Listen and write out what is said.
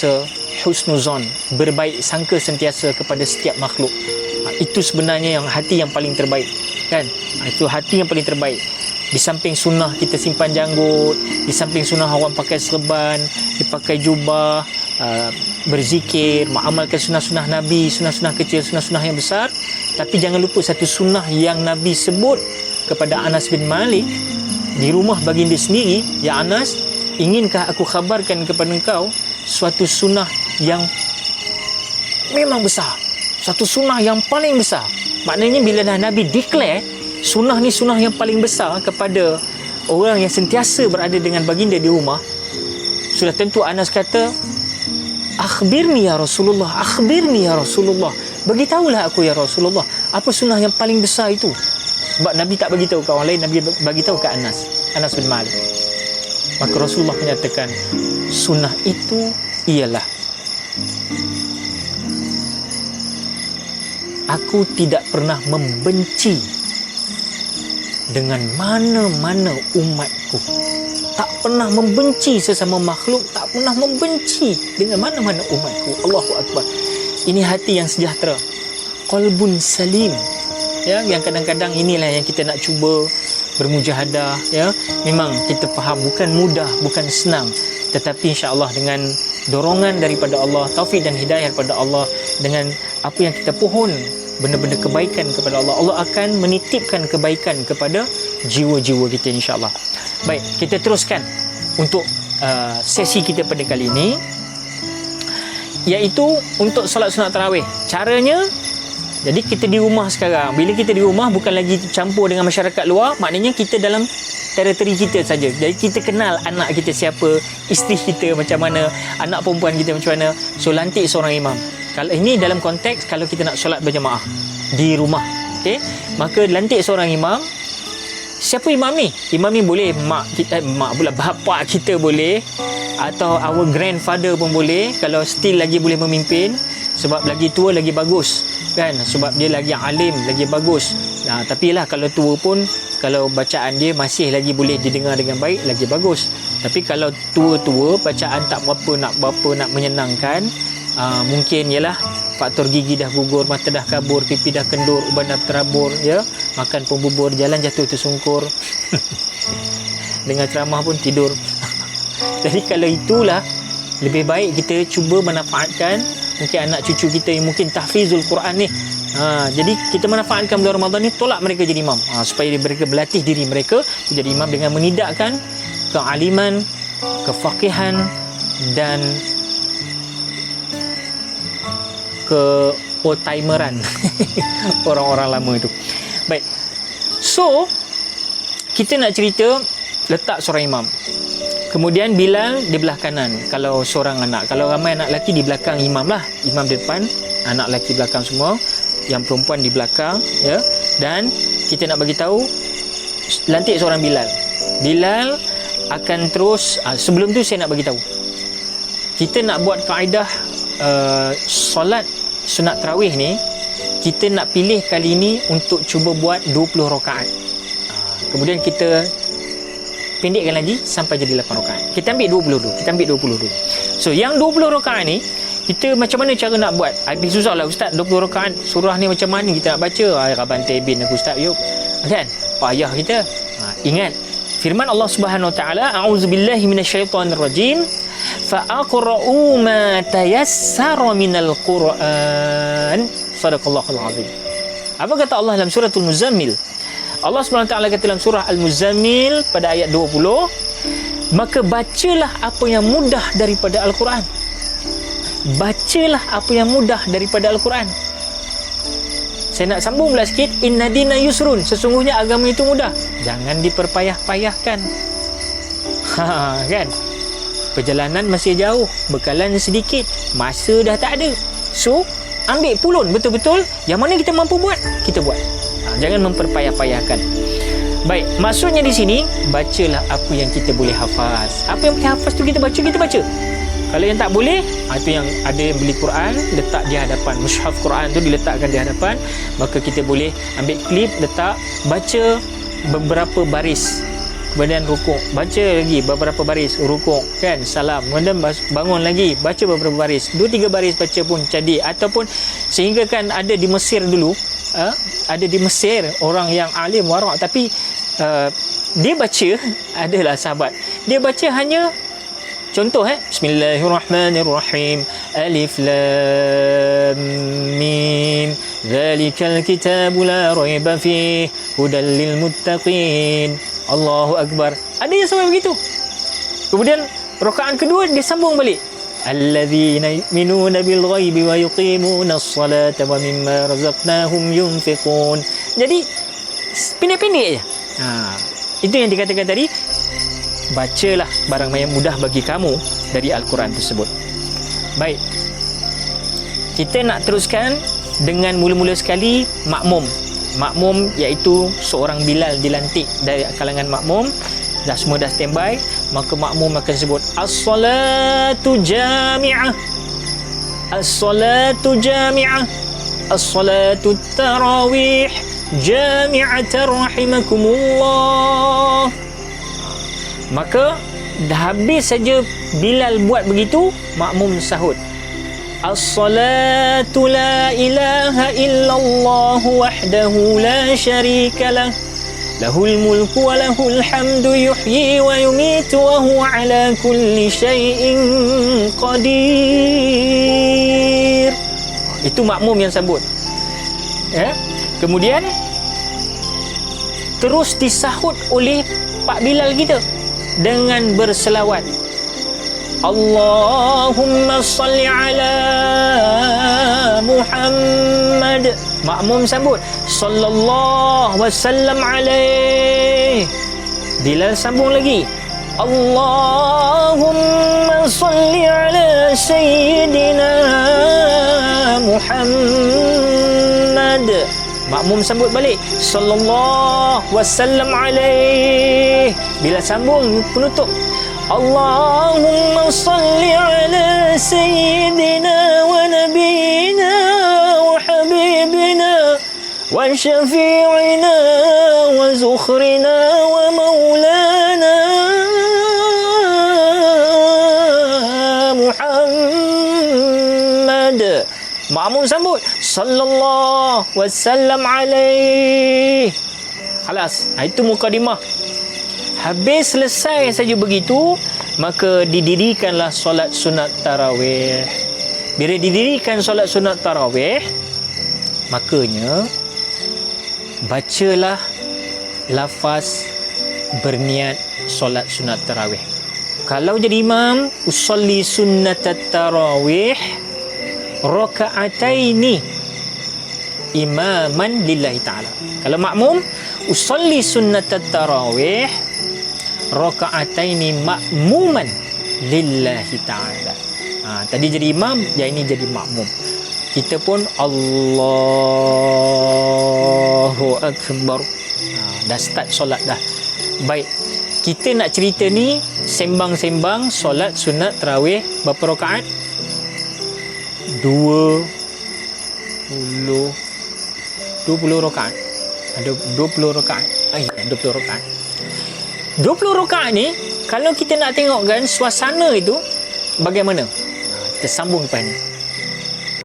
sentiasa husnuzon, berbaik sangka sentiasa kepada setiap makhluk. Itu sebenarnya yang hati yang paling terbaik, kan? Itu hati yang paling terbaik. Di samping sunnah kita simpan janggut, di samping sunnah orang pakai serban, dipakai jubah, berzikir, mengamalkan sunnah-sunnah Nabi, sunnah-sunnah kecil, sunnah-sunnah yang besar. Tapi jangan lupa satu sunnah yang Nabi sebut kepada Anas bin Malik di rumah baginda sendiri, ya Anas, inginkah aku khabarkan kepada engkau suatu sunnah yang memang besar, satu sunnah yang paling besar. Maknanya bila dah Nabi declare sunnah ni sunnah yang paling besar kepada orang yang sentiasa berada dengan baginda di rumah, sudah tentu Anas kata, akhbirni ya Rasulullah, akhbirni ya Rasulullah, beritahulah aku ya Rasulullah, apa sunnah yang paling besar itu. Sebab Nabi tak beritahu ke orang lain, Nabi beritahu ke Anas bin Malik. Maka Rasulullah menyatakan, sunnah itu ialah, aku tidak pernah membenci dengan mana-mana umatku. Tak pernah membenci sesama makhluk, tak pernah membenci dengan mana-mana umatku. Allahu Akbar. Ini hati yang sejahtera, qalbun salim, ya, yang kadang-kadang inilah yang kita nak cuba bermujahadah, ya. Memang kita faham bukan mudah, bukan senang, tetapi insya-Allah dengan dorongan daripada Allah, taufik dan hidayah daripada Allah, dengan apa yang kita pohon benda-benda kebaikan kepada Allah, Allah akan menitipkan kebaikan kepada jiwa-jiwa kita insya-Allah. Baik, kita teruskan untuk sesi kita pada kali ini, iaitu untuk solat sunat tarawih. Caranya, jadi kita di rumah sekarang. Bila kita di rumah bukan lagi campur dengan masyarakat luar, maknanya kita dalam teritori kita saja. Jadi kita kenal anak kita siapa, isteri kita macam mana, anak perempuan kita macam mana. So lantik seorang imam. Kalau ini dalam konteks kalau kita nak solat berjemaah di rumah, okey, maka lantik seorang imam. Siapa imam ni? Imam ni boleh mak kita, mak pula bapa kita boleh, atau our grandfather pun boleh, kalau still lagi boleh memimpin, sebab lagi tua lagi bagus, kan? Sebab dia lagi alim, lagi bagus. Nah, tapi lah kalau tua pun, kalau bacaan dia masih lagi boleh didengar dengan baik, lagi bagus. Tapi kalau tua-tua bacaan tak berapa nak menyenangkan, mungkin ialah faktor gigi dah gugur, mata dah kabur, pipi dah kendur, uban dah terabur, ya, makan pun bubur, jalan jatuh tersungkur. Dengar ceramah pun tidur. Jadi kalau itulah, lebih baik kita cuba manfaatkan mungkin anak cucu kita yang mungkin tahfizul Quran ni. Jadi kita manfaatkan bulan Ramadan ni, tolak mereka jadi imam, supaya mereka berlatih diri mereka jadi imam dengan menidakkan kealiman, kefaqihan dan ke old-timeran orang-orang lama itu. Baik, so kita nak cerita letak seorang imam. Kemudian Bilal di belah kanan kalau seorang anak. Kalau ramai anak lelaki di belakang imam lah, imam di depan, anak lelaki belakang semua, yang perempuan di belakang, ya. Dan kita nak bagi tahu lantik seorang Bilal. Bilal akan terus, sebelum tu saya nak bagi tahu, kita nak buat kaedah solat sunat tarawih ni, kita nak pilih kali ni untuk cuba buat 20 rakaat. Kemudian kita pendekkan lagi sampai jadi 8 rakaat. Kita ambil 20 dulu. Kita ambil 20 dulu. So yang 20 rakaat ni, kita macam mana cara nak buat? Habis susah lah Ustaz, 20 rakaat surah ni macam mana kita nak baca? Raban Taibin aku Ustaz, yuk. Kan? Payah kita. Ingat firman Allah Subhanahu Wa Taala, a'udzubillahi minasyaitonirrajim, fa'aqra'u ma tayassara minal Qur'an. Sadaqallahul azim. Apa kata Allah dalam suratul Muzammil? Allah SWT kata dalam surah Al-Muzammil pada ayat 20, maka bacalah apa yang mudah daripada Al-Quran. Bacalah apa yang mudah daripada Al-Quran. Saya nak sambung pula sikit. Inna dina yusrun, sesungguhnya agama itu mudah, jangan diperpayah-payahkan. Kan? Perjalanan masih jauh, bekalan sedikit, masa dah tak ada. So ambil pulun betul-betul yang mana kita mampu buat, kita buat. Jangan memperpayah-payahkan. Baik, maksudnya di sini, bacalah apa yang kita boleh hafaz. Apa yang boleh hafaz tu kita baca, kita baca. Kalau yang tak boleh, itu yang ada yang beli Quran, letak di hadapan, mushaf Quran tu diletakkan di hadapan, maka kita boleh ambil klip, letak, baca beberapa baris kemudian rukuk, baca lagi beberapa baris, rukuk kan, salam, kemudian bangun lagi, baca beberapa baris, 2-3 baris baca pun jadi. Ataupun sehingga kan ada di Mesir dulu, ada di Mesir orang yang alim warak, tapi dia baca, adalah sahabat, dia baca hanya contoh Bismillahirrahmanirrahim, Alif Lam Mim, Zalikal kitabu la raiba fih, hudal lil muttaqin, Allahu Akbar. Ada yang sampai begitu. Kemudian rakaat kedua dia sambung balik, Alladzina yu'minuna bil ghaibi wa yuqimuna as-salata wa mimma razaqnahum yunfiqun. Jadi pendek-pendek je. Itu yang dikatakan tadi, bacalah barang yang mudah bagi kamu dari Al-Quran tersebut. Baik, kita nak teruskan dengan mula-mula sekali makmum. Makmum iaitu seorang Bilal dilantik dari kalangan makmum. Dah semua dah standby, maka makmum akan sebut as-salatu jami'ah, as-salatu jami'ah, as-salatu tarawih jami'atan rahimakumullah. Maka dah habis saja Bilal buat begitu, makmum sahut, as-salatu la ilaha illallah wahdahu la syarika lah, lahul mulku wa lahul hamdu yuhyi wa yumitu wa huwa ala kulli syai'in qadir. Itu makmum yang sambut. Kemudian terus disahut oleh Pak Bilal kita dengan berselawat, Allahumma salli ala Muhammad. Makmum sambut, sallallahu wasallam alaih. Bilal sambung lagi, Allahumma salli ala sayyidina Muhammad. Makmum sambut balik, sallallahu wasallam alaih. Bila sambung penutup, Allahumma salli ala sayyidina wa nabiyina wa habibina wa syafi'ina wa zukhrina wa maulana Muhammad. Makmum sambut, sallallahu wasallam alaih. Halas, itu mukadimah. Habis selesai saja begitu, maka didirikanlah solat sunat tarawih. Bila didirikan solat sunat tarawih, makanya bacalah lafaz berniat solat sunat tarawih. Kalau jadi imam, usolli sunnat tarawih raka'ataini imaman lillahi ta'ala. Kalau makmum, usolli sunnat tarawih raka'ataini ma'muman lillahi ta'ala. Tadi jadi imam, yang ini jadi makmum. Kita pun Allahu Akbar. Dah start solat dah. Baik, kita nak cerita ni sembang-sembang solat sunat tarawih berapa rakaat? 20 rakaat. Ada 20 rakaat. 20 rakaat. 20 rakaat ni, kalau kita nak tengokkan suasana itu bagaimana? Kita sambung lepas ni.